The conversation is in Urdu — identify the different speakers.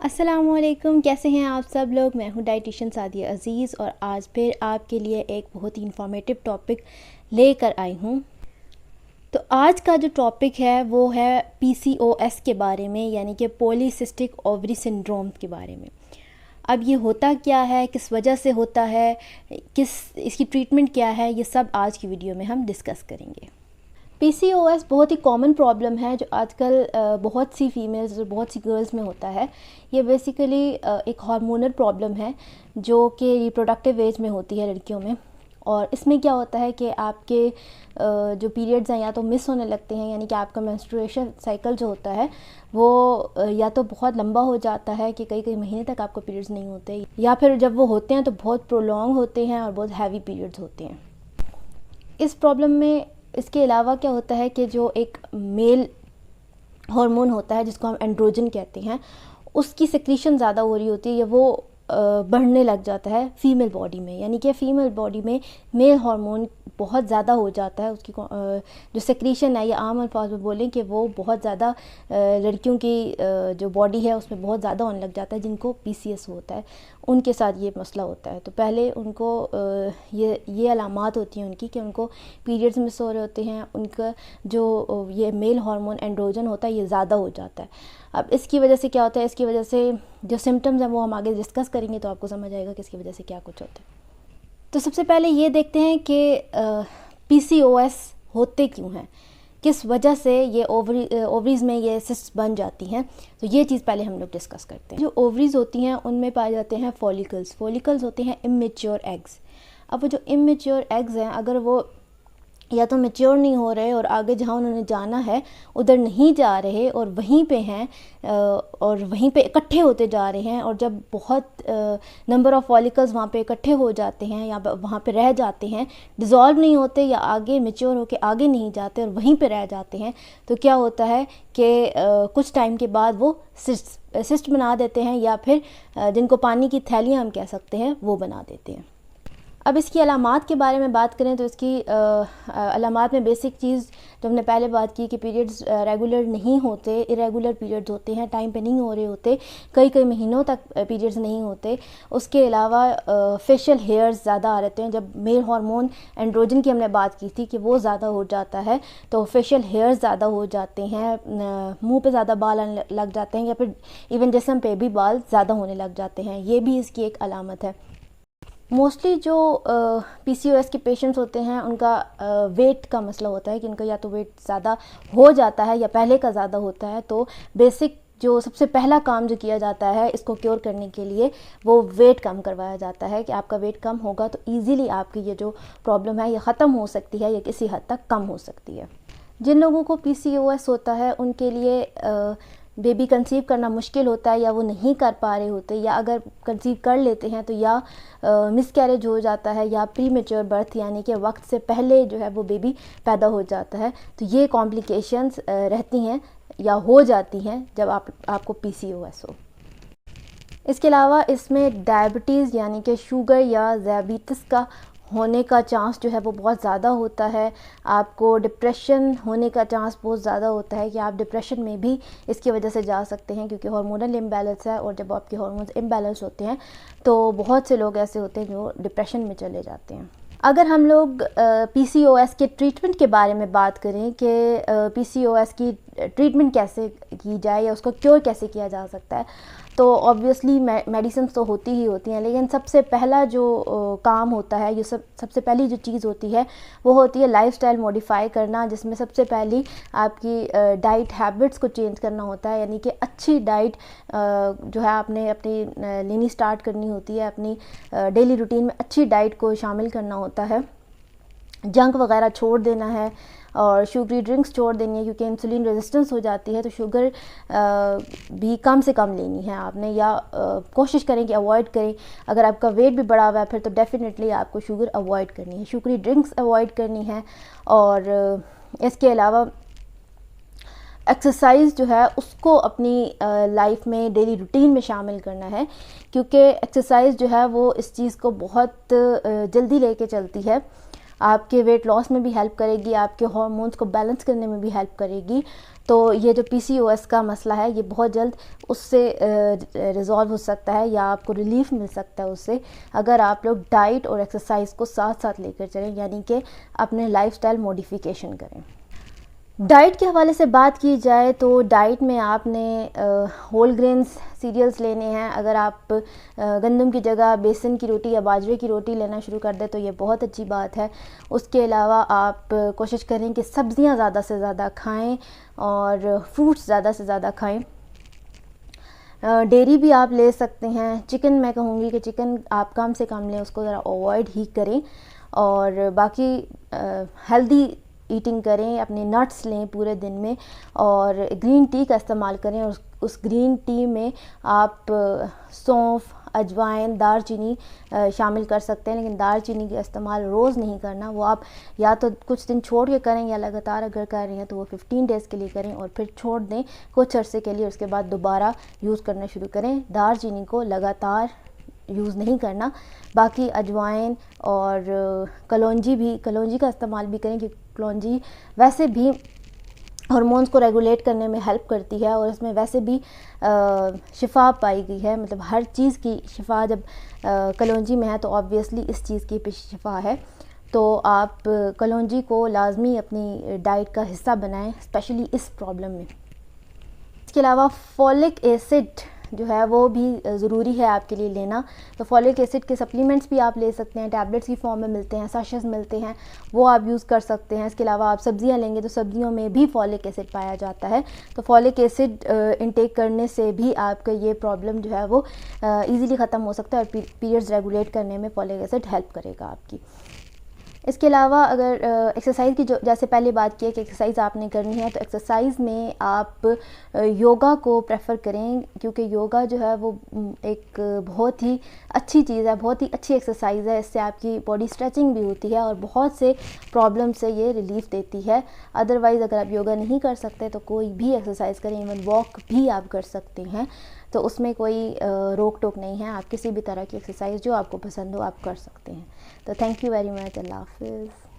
Speaker 1: السلام علیکم، کیسے ہیں آپ سب لوگ؟ میں ہوں ڈائٹیشین سعدیہ عزیز اور آج پھر آپ کے لیے ایک بہت ہی انفارمیٹیو ٹاپک لے کر آئی ہوں۔ تو آج کا جو ٹاپک ہے وہ ہے PCOS کے بارے میں، یعنی کہ پولی سسٹک اووری سنڈروم کے بارے میں۔ اب یہ ہوتا کیا ہے، کس وجہ سے ہوتا ہے، اس کی ٹریٹمنٹ کیا ہے، یہ سب آج کی ویڈیو میں ہم ڈسکس کریں گے۔ PCOS بہت ہی کامن پرابلم ہے جو آج کل بہت سی فیمیلز اور بہت سی گرلز میں ہوتا ہے۔ یہ بیسیکلی ایک ہارمونل پرابلم ہے جو کہ ریپروڈکٹیو ایج میں ہوتی ہے لڑکیوں میں، اور اس میں کیا ہوتا ہے کہ آپ کے جو پیریڈز ہیں یا تو مس ہونے لگتے ہیں، یعنی کہ آپ کا مینسٹرویشن سائیکل جو ہوتا ہے وہ یا تو بہت لمبا ہو جاتا ہے کہ کئی مہینے تک آپ کو پیریڈز نہیں ہوتے، یا پھر جب وہ ہوتے ہیں تو بہت پرولونگ ہوتے ہیں اور بہت ہیوی پیریڈز ہوتے ہیں۔ اس پرابلم میں اس کے علاوہ کیا ہوتا ہے کہ جو ایک میل ہارمون ہوتا ہے جس کو ہم اینڈروجن کہتے ہیں، اس کی سیکریشن زیادہ ہو رہی ہوتی ہے یا وہ بڑھنے لگ جاتا ہے فیمیل باڈی میں، یعنی کہ فیمیل باڈی میں میل ہارمون بہت زیادہ ہو جاتا ہے، اس کی جو سیکریشن ہے، یا عام الفاظ میں بولیں کہ وہ بہت زیادہ لڑکیوں کی جو باڈی ہے اس میں بہت زیادہ ہونے لگ جاتا ہے، جن کو PCOS ہوتا ہے ان کے ساتھ یہ مسئلہ ہوتا ہے۔ تو پہلے ان کو یہ علامات ہوتی ہیں ان کی کہ ان کو پیریڈز مس ہو رہے ہوتے ہیں، ان کا جو یہ میل ہارمون اینڈروجن ہوتا ہے یہ زیادہ ہو جاتا ہے۔ اب اس کی وجہ سے کیا ہوتا ہے، اس کی وجہ سے جو سمٹمز ہیں وہ ہم آگے ڈسکس کریں گے تو آپ کو سمجھ آئے گا کہ اس کی وجہ سے کیا کچھ ہوتا ہے۔ تو سب سے پہلے یہ دیکھتے ہیں کہ PCOS ہوتے کیوں ہیں، کس وجہ سے یہ اووریز میں یہ سسٹ بن جاتی ہیں، تو یہ چیز پہلے ہم لوگ ڈسکس کرتے ہیں۔ جو اووریز ہوتی ہیں ان میں پائے جاتے ہیں فولیکلز ہوتے ہیں امیچیور ایگز۔ اب وہ جو امیچیور ایگز ہیں اگر وہ یا تو میچیور نہیں ہو رہے اور آگے جہاں انہوں نے جانا ہے ادھر نہیں جا رہے اور وہیں پہ ہیں اور وہیں پہ اکٹھے ہوتے جا رہے ہیں، اور جب بہت نمبر آف فولیکلز وہاں پہ اکٹھے ہو جاتے ہیں یا وہاں پہ رہ جاتے ہیں، ڈیزالو نہیں ہوتے یا آگے میچیور ہو کے آگے نہیں جاتے اور وہیں پہ رہ جاتے ہیں، تو کیا ہوتا ہے کہ کچھ ٹائم کے بعد وہ سسٹ بنا دیتے ہیں، یا پھر جن کو پانی کی تھیلیاں ہم کہہ سکتے ہیں وہ بنا دیتے ہیں۔ اب اس کی علامات کے بارے میں بات کریں تو اس کی علامات میں بیسک چیز جو ہم نے پہلے بات کی کہ پیریڈز ریگولر نہیں ہوتے، ارریگولر پیریڈز ہوتے ہیں، ٹائم پہ نہیں ہو رہے ہوتے، کئی مہینوں تک پیریڈز نہیں ہوتے۔ اس کے علاوہ فیشل ہیئرز زیادہ آ رہتے ہیں، جب میل ہارمون اینڈروجن کی ہم نے بات کی تھی کہ وہ زیادہ ہو جاتا ہے تو فیشل ہیئرز زیادہ ہو جاتے ہیں، منہ پہ زیادہ بال آنے لگ جاتے ہیں، یا پھر ایون جسم پہ بھی بال زیادہ ہونے لگ جاتے ہیں، یہ بھی اس کی ایک علامت ہے۔ موسٹلی جو PCOS کے پیشنٹس ہوتے ہیں ان کا ویٹ کا مسئلہ ہوتا ہے کہ ان کا یا تو ویٹ زیادہ ہو جاتا ہے یا پہلے کا زیادہ ہوتا ہے، تو بیسک جو سب سے پہلا کام جو کیا جاتا ہے اس کو کیور کرنے کے لیے وہ ویٹ کم کروایا جاتا ہے کہ آپ کا ویٹ کم ہوگا تو ایزیلی آپ کی یہ جو پرابلم ہے یہ ختم ہو سکتی ہے یا کسی حد تک کم ہو سکتی ہے۔ جن لوگوں کو PCOS ہوتا ہے ان کے لیے بیبی کنسیو کرنا مشکل ہوتا ہے، یا وہ نہیں کر پا رہے ہوتے، یا اگر کنسیو کر لیتے ہیں تو یا مس کیریج ہو جاتا ہے یا پری میچور برتھ، یعنی کہ وقت سے پہلے جو ہے وہ بیبی پیدا ہو جاتا ہے، تو یہ کمپلیکیشنز رہتی ہیں یا ہو جاتی ہیں جب آپ کو PCOS ہو۔ اس کے علاوہ اس میں ڈائبٹیز یعنی کہ شوگر یا ذیابیطس کا ہونے کا چانس جو ہے وہ بہت زیادہ ہوتا ہے، آپ کو ڈپریشن ہونے کا چانس بہت زیادہ ہوتا ہے کہ آپ ڈپریشن میں بھی اس کی وجہ سے جا سکتے ہیں، کیونکہ ہارمونل امبیلنس ہے، اور جب آپ کے ہارمونز امبیلنس ہوتے ہیں تو بہت سے لوگ ایسے ہوتے ہیں جو ڈپریشن میں چلے جاتے ہیں۔ اگر ہم لوگ PCOS کے ٹریٹمنٹ کے بارے میں بات کریں کہ PCOS کی ٹریٹمنٹ کیسے کی جائے یا اس کو کیور کیسے کیا جا سکتا ہے، تو آبویسلی میڈیسنس تو ہوتی ہی ہوتی ہیں، لیکن سب سے پہلا جو کام ہوتا ہے، یہ سب سے پہلی جو چیز ہوتی ہے وہ ہوتی ہے لائف سٹائل موڈیفائی کرنا، جس میں سب سے پہلی آپ کی ڈائٹ ہیبٹس کو چینج کرنا ہوتا ہے، یعنی کہ اچھی ڈائٹ جو ہے آپ نے اپنی لینی سٹارٹ کرنی ہوتی ہے، اپنی ڈیلی روٹین میں اچھی ڈائٹ کو شامل کرنا ہوتا ہے، جنک وغیرہ چھوڑ دینا ہے اور شوگری ڈرنکس چھوڑ دینی ہے، کیونکہ انسولین ریزسٹنس ہو جاتی ہے تو شوگر بھی کم سے کم لینی ہے آپ نے، یا کوشش کریں کہ اوائڈ کریں۔ اگر آپ کا ویٹ بھی بڑھا ہوا ہے پھر تو ڈیفینیٹلی آپ کو شوگر اوائڈ کرنی ہے، شوگری ڈرنکس اوائڈ کرنی ہے، اور اس کے علاوہ ایکسرسائز جو ہے اس کو اپنی لائف میں ڈیلی روٹین میں شامل کرنا ہے، کیونکہ ایکسرسائز جو ہے وہ اس چیز کو بہت جلدی لے کے چلتی ہے، آپ کے ویٹ لاس میں بھی ہیلپ کرے گی، آپ کے ہارمونز کو بیلنس کرنے میں بھی ہیلپ کرے گی، تو یہ جو PCOS کا مسئلہ ہے یہ بہت جلد اس سے ریزالو ہو سکتا ہے یا آپ کو ریلیف مل سکتا ہے اس سے، اگر آپ لوگ ڈائٹ اور ایکسرسائز کو ساتھ ساتھ لے کر چلیں، یعنی کہ اپنے لائف سٹائل موڈیفیکیشن کریں۔ ڈائٹ کے حوالے سے بات کی جائے تو ڈائٹ میں آپ نے ہول گرینز سیریلز لینے ہیں۔ اگر آپ گندم کی جگہ بیسن کی روٹی یا باجرے کی روٹی لینا شروع کر دیں تو یہ بہت اچھی بات ہے۔ اس کے علاوہ آپ کوشش کریں کہ سبزیاں زیادہ سے زیادہ کھائیں اور فروٹس زیادہ سے زیادہ کھائیں۔ ڈیری بھی آپ لے سکتے ہیں۔ چکن میں کہوں گی کہ چکن آپ کم سے کم لیں، اس کو ذرا اوائڈ ہی کریں، اور باقی ہیلدی ایٹنگ کریں، اپنے نٹس لیں پورے دن میں، اور گرین ٹی کا استعمال کریں، اور اس گرین ٹی میں آپ سونف، اجوائن، دار چینی شامل کر سکتے ہیں، لیکن دار چینی کا استعمال روز نہیں کرنا، وہ آپ یا تو کچھ دن چھوڑ کے کریں یا لگاتار اگر کر رہے ہیں تو وہ 15 ڈیز کے لیے کریں اور پھر چھوڑ دیں کچھ عرصے کے لیے، اس کے بعد دوبارہ یوز کرنا شروع کریں۔ دار چینی کو لگاتار یوز نہیں کرنا۔ باقی اجوائن اور کلونجی کا استعمال بھی کریں، کیونکہ کلونجی ویسے بھی ہارمونز کو ریگولیٹ کرنے میں ہیلپ کرتی ہے، اور اس میں ویسے بھی شفا پائی گئی ہے، مطلب ہر چیز کی شفا جب کلونجی میں ہے تو آبویسلی اس چیز کی بھی شفا ہے۔ تو آپ کلونجی کو لازمی اپنی ڈائٹ کا حصہ بنائیں، اسپیشلی اس پرابلم میں۔ اس کے علاوہ فولک ایسڈ جو ہے وہ بھی ضروری ہے آپ کے لیے لینا، تو فولک ایسڈ کے سپلیمنٹس بھی آپ لے سکتے ہیں، ٹیبلٹس کی فارم میں ملتے ہیں، سیشز ملتے ہیں، وہ آپ یوز کر سکتے ہیں۔ اس کے علاوہ آپ سبزیاں لیں گے تو سبزیوں میں بھی فولک ایسڈ پایا جاتا ہے، تو فولک ایسڈ انٹیک کرنے سے بھی آپ کا یہ پرابلم جو ہے وہ ایزیلی ختم ہو سکتا ہے، اور پیریڈز ریگولیٹ کرنے میں فولک ایسڈ ہیلپ کرے گا آپ کی۔ اس کے علاوہ اگر ایکسرسائز کی جیسے پہلے بات کی ہے کہ ایکسرسائز آپ نے کرنی ہے، تو ایکسرسائز میں آپ یوگا کو پریفر کریں، کیونکہ یوگا جو ہے وہ ایک بہت ہی اچھی چیز ہے، بہت ہی اچھی ایکسرسائز ہے۔ اس سے آپ کی باڈی اسٹریچنگ بھی ہوتی ہے اور بہت سے پرابلم سے یہ ریلیف دیتی ہے۔ ادروائز اگر آپ یوگا نہیں کر سکتے تو کوئی بھی ایکسرسائز کریں، ایون واک بھی آپ کر سکتے ہیں، تو اس میں کوئی روک ٹوک نہیں ہے، آپ کسی بھی طرح کی ایکسرسائز جو آپ کو پسند ہو آپ کر سکتے ہیں۔ تو تھینک یو ویری مچ، اللہ حافظ۔